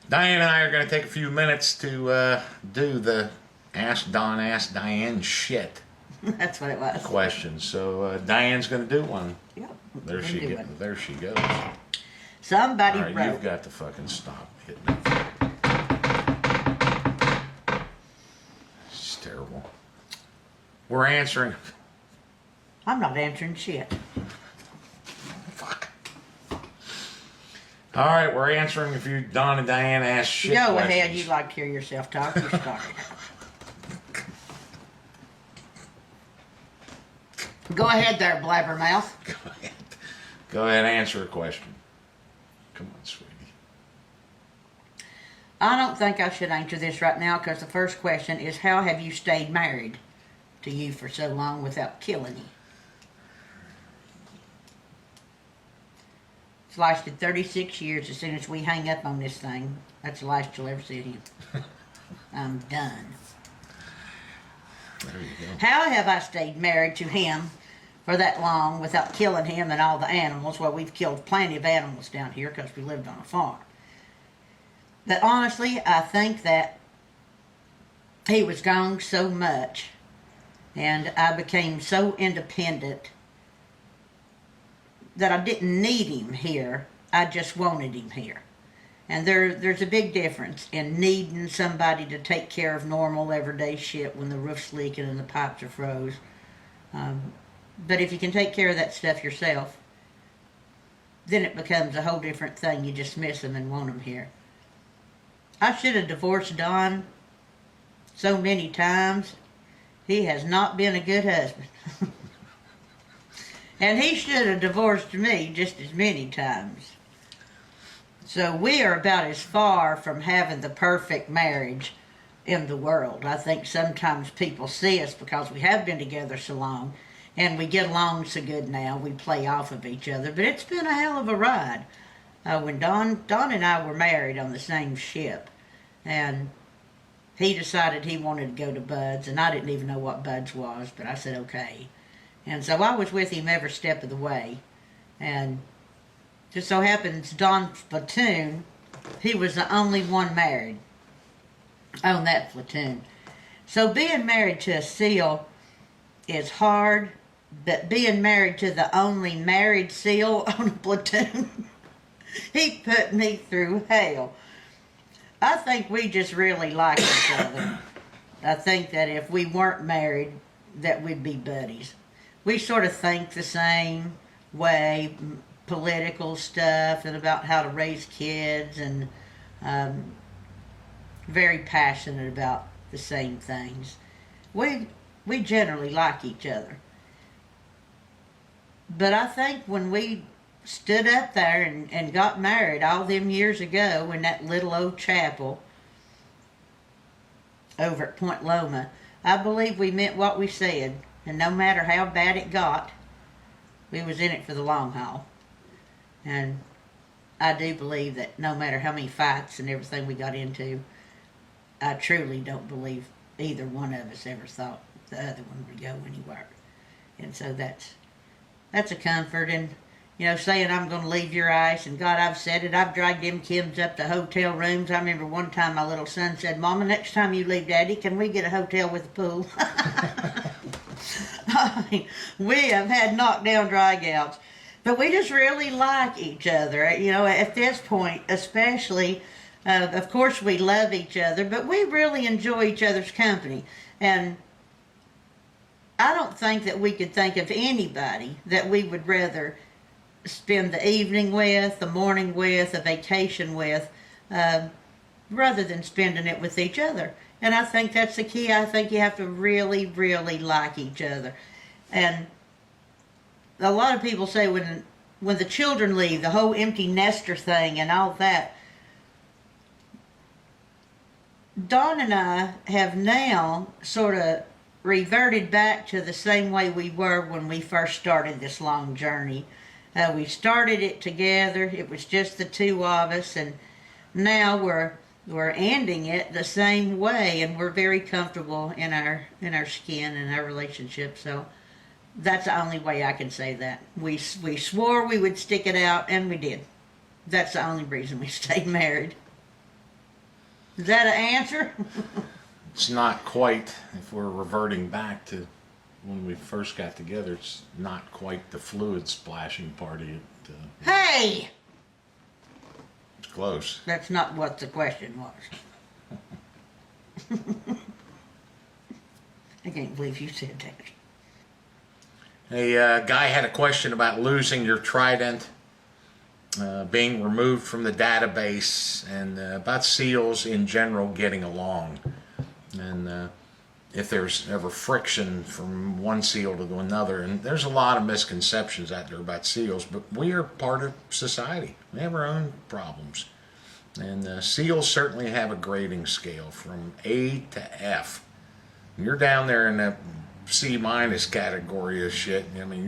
Diane and I are going to take a few minutes to do the Ask Don, Ask Diane shit That's what it was. question. So Diane's going to do one. Yep. There she goes. There she goes. Somebody All right, wrote. you've got to fucking stop hitting that. It's terrible. We're answering. I'm not answering shit. Fuck. All right, we're answering if you Don and Diane ask shit Go questions. ahead. You'd like to hear yourself talk. You started. Go ahead there, blabbermouth. Go ahead and answer a question. Come on, sweetie. I don't think I should answer this right now because the first question is, how have you stayed married to you for so long without killing you? It's lasted 36 years. As soon as we hang up on this thing, that's the last you'll ever see of him. I'm done. There you go. How have I stayed married to him for that long without killing him and all the animals? Well, we've killed plenty of animals down here because we lived on a farm. But honestly, I think that he was gone so much and I became so independent that I didn't need him here. I just wanted him here. And there's a big difference in needing somebody to take care of normal everyday shit when the roof's leaking and the pipes are froze. But if you can take care of that stuff yourself, then it becomes a whole different thing. You just miss them and want them here. I should have divorced Don so many times. He has not been a good husband. And he should have divorced me just as many times. So we are about as far from having the perfect marriage in the world. I think sometimes people see us because we have been together so long and we get along so good now. We play off of each other. But it's been a hell of a ride. When Don and I were married on the same ship, and he decided he wanted to go to Bud's, and I didn't even know what Bud's was, but I said okay. And so I was with him every step of the way. And just so happens Don's platoon, he was the only one married on that platoon. So being married to a SEAL is hard, but being married to the only married SEAL on a platoon, he put me through hell. I think we just really like each other. I think that if we weren't married, that we'd be buddies. We sort of think the same way, political stuff and about how to raise kids, and very passionate about the same things. We generally like each other. But I think when we stood up there and got married all them years ago in that little old chapel over at Point Loma, I believe we meant what we said. And no matter how bad it got, we was in it for the long haul. And I do believe that no matter how many fights and everything we got into, I truly don't believe either one of us ever thought the other one would go anywhere. And so that's a comfort. And, you know, saying I'm going to leave your ice, and God, I've said it. I've dragged them Kims up to hotel rooms. I remember one time my little son said, Mama, next time you leave Daddy, can we get a hotel with a pool? I mean, we have had knockdown dragouts, but we just really like each other. You know, at this point, especially, of course we love each other, but we really enjoy each other's company. And I don't think that we could think of anybody that we would rather spend the evening with, the morning with, a vacation with, rather than spending it with each other. And I think that's the key. I think you have to really, really like each other. And a lot of people say when the children leave, the whole empty nester thing and all that. Dawn and I have now sort of reverted back to the same way we were when we first started this long journey. We started it together. It was just the two of us, and now we're ending it the same way, and we're very comfortable in our skin and our relationship. So that's the only way I can say that. We swore we would stick it out, and we did. That's the only reason we stayed married. Is that an answer? It's not quite, if we're reverting back to when we first got together, it's not quite the fluid splashing party. Hey! It's close. That's not what the question was. I can't believe you said that. A guy had a question about losing your trident, being removed from the database, and about seals in general getting along. And if there's ever friction from one seal to another, and there's a lot of misconceptions out there about seals, but we are part of society. We have our own problems. And seals certainly have a grading scale from A to F. You're down there in that C- category of shit. I mean,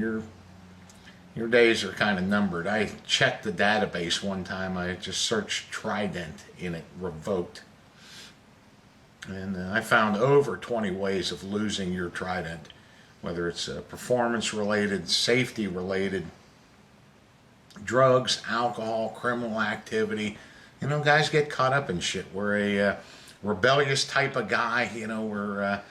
your days are kind of numbered. I checked the database one time. I just searched trident in it, revoked. And I found over 20 ways of losing your trident, whether it's performance related, safety related, drugs, alcohol, criminal activity. You know, guys get caught up in shit. We're a rebellious type of guy. You know, we're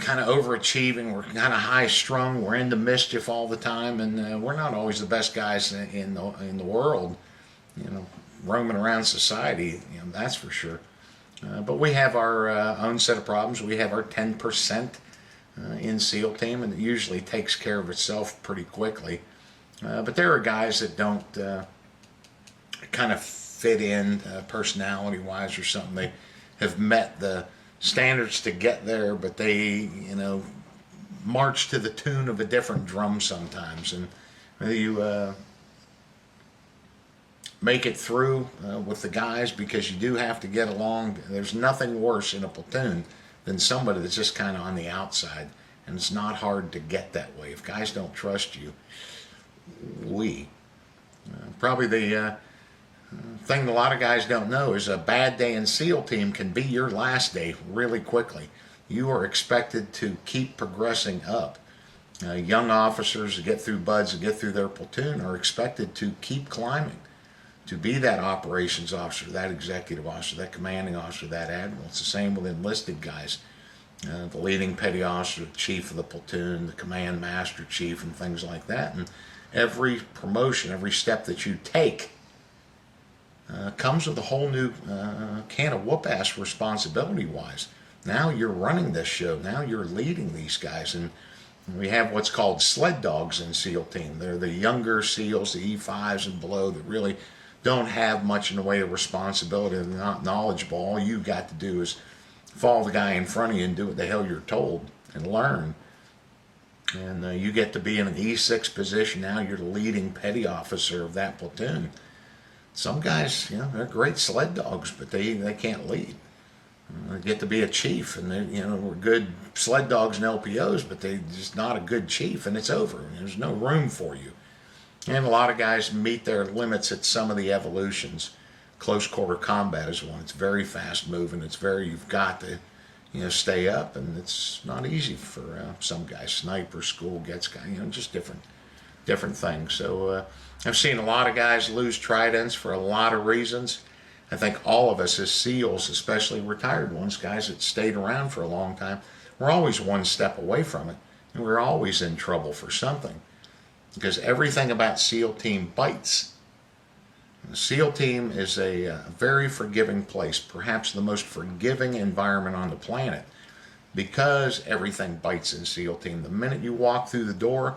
kind of overachieving. We're kind of high strung. We're into mischief all the time, and we're not always the best guys in the world. You know, roaming around society. You know, that's for sure. But we have our own set of problems. We have our 10% in SEAL team, and it usually takes care of itself pretty quickly. But there are guys that don't kind of fit in personality-wise or something. They have met the standards to get there, but they, you know, march to the tune of a different drum sometimes. And you make it through with the guys, because you do have to get along. There's nothing worse in a platoon than somebody that's just kind of on the outside, and it's not hard to get that way. If guys don't trust you, probably the thing a lot of guys don't know is a bad day in SEAL team can be your last day really quickly. You are expected to keep progressing up. Young officers that get through buds and get through their platoon are expected to keep climbing, to be that operations officer, that executive officer, that commanding officer, that admiral. It's the same with enlisted guys. The leading petty officer, the chief of the platoon, the command master chief, and things like that. And every promotion, every step that you take comes with a whole new can of whoop-ass responsibility-wise. Now you're running this show. Now you're leading these guys. And we have what's called sled dogs in SEAL team. They're the younger SEALs, the E5s and below, that really don't have much in the way of responsibility. They're not knowledgeable. All you got to do is follow the guy in front of you and do what the hell you're told and learn. And you get to be in an E6 position. Now you're the leading petty officer of that platoon. Some guys, you know, they're great sled dogs, but they can't lead. They get to be a chief, and they, you know, we're good sled dogs and LPOs, but they're just not a good chief, and it's over. There's no room for you. And a lot of guys meet their limits at some of the evolutions. Close quarter combat is one. It's very fast moving. You've got to, you know, stay up, and it's not easy for some guys. Sniper school gets guys, you know, just different things. So I've seen a lot of guys lose tridents for a lot of reasons. I think all of us as SEALs, especially retired ones, guys that stayed around for a long time, we're always one step away from it. And we're always in trouble for something. Because everything about SEAL team bites. The SEAL team is a very forgiving place, perhaps the most forgiving environment on the planet, because everything bites in SEAL team. The minute you walk through the door,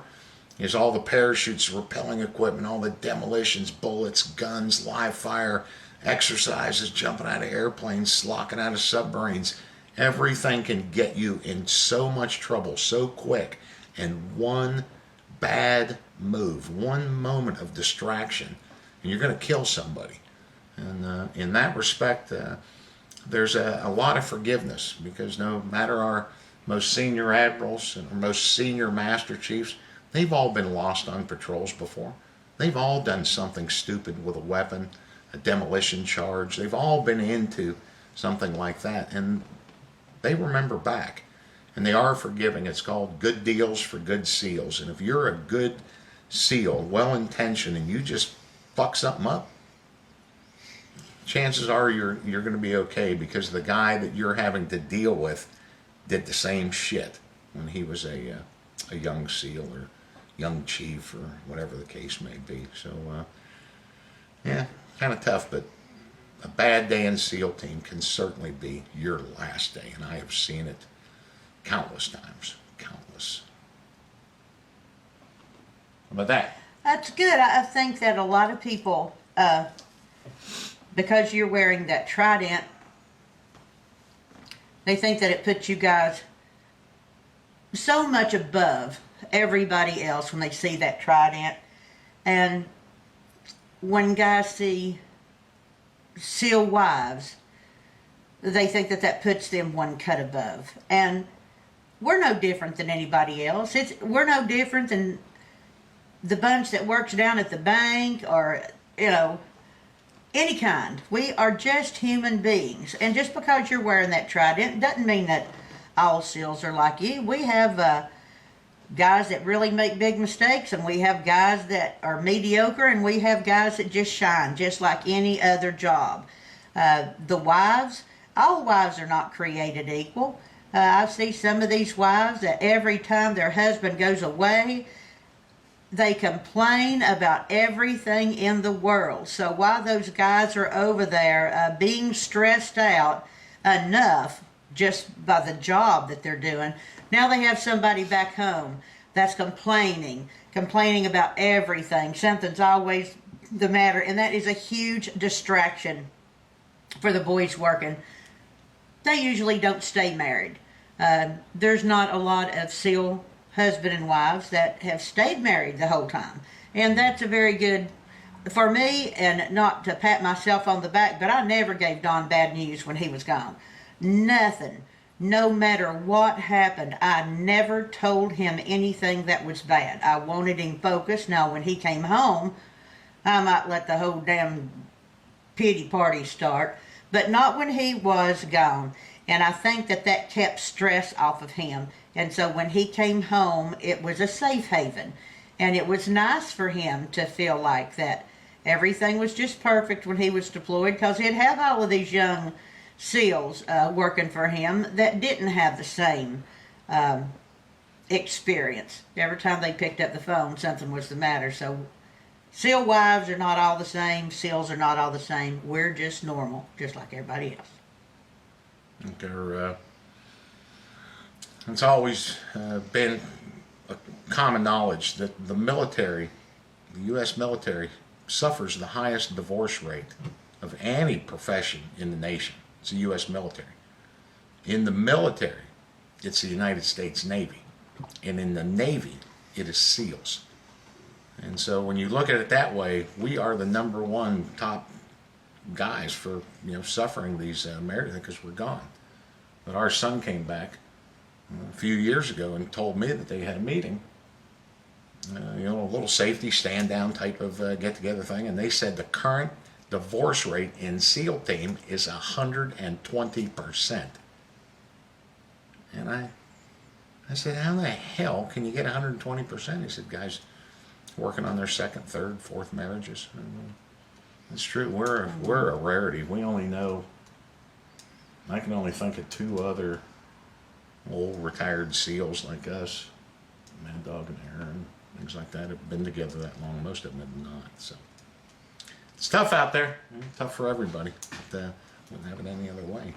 is all the parachutes, rappelling equipment, all the demolitions, bullets, guns, live fire, exercises, jumping out of airplanes, slocking out of submarines. Everything can get you in so much trouble so quick, and one bad move, one moment of distraction, and you're going to kill somebody. And in that respect, there's a lot of forgiveness, because no matter our most senior admirals and our most senior master chiefs, they've all been lost on patrols before. They've all done something stupid with a weapon, a demolition charge. They've all been into something like that, and they remember back, and they are forgiving. It's called good deals for good SEALs. And if you're a good SEAL, well-intentioned, and you just fuck something up, chances are you're going to be okay, because the guy that you're having to deal with did the same shit when he was a young SEAL or young chief or whatever the case may be. So yeah, kind of tough, but a bad day in SEAL team can certainly be your last day, and I have seen it countless times. Countless. How about that? That's good. I think that a lot of people, because you're wearing that trident, they think that it puts you guys so much above everybody else when they see that trident. And when guys see SEAL wives, they think that that puts them one cut above. And we're no different than anybody else. We're no different than the bunch that works down at the bank, or, you know, any kind. We are just human beings. And just because you're wearing that trident doesn't mean that all SEALs are like you. We have guys that really make big mistakes, and we have guys that are mediocre, and we have guys that just shine, just like any other job. The wives, all wives are not created equal. I see some of these wives that every time their husband goes away, they complain about everything in the world. So while those guys are over there being stressed out enough just by the job that they're doing, now they have somebody back home that's complaining about everything. Something's always the matter, and that is a huge distraction for the boys working. They usually don't stay married. There's not a lot of SEAL husband and wives that have stayed married the whole time. And that's a very good, for me, and not to pat myself on the back, but I never gave Don bad news when he was gone. Nothing. No matter what happened, I never told him anything that was bad. I wanted him focused. Now, when he came home, I might let the whole damn pity party start, but not when he was gone. And I think that that kept stress off of him. And so when he came home, it was a safe haven. And it was nice for him to feel like that everything was just perfect when he was deployed, because he'd have all of these young SEALs working for him that didn't have the same experience. Every time they picked up the phone, something was the matter. So SEAL wives are not all the same. SEALs are not all the same. We're just normal, just like everybody else. It's always been a common knowledge that the military, the U.S. military, suffers the highest divorce rate of any profession in the nation. It's the U.S. military. In the military, it's the United States Navy. And in the Navy, it is SEALs. And so when you look at it that way, we are the number one top guys for, suffering these marriages because we're gone. But our son came back a few years ago and told me that they had a meeting, a little safety stand down type of get together thing, and they said the current divorce rate in SEAL team is 120%. And I said, how the hell can you get 120%? He said, guys working on their second, third, fourth marriages. It's true. We're a rarity. We only know, I can only think of two other old retired SEALs like us, Mad Dog and Aaron, things like that, have been together that long. Most of them have not. So it's tough out there. Tough for everybody. But wouldn't have it any other way.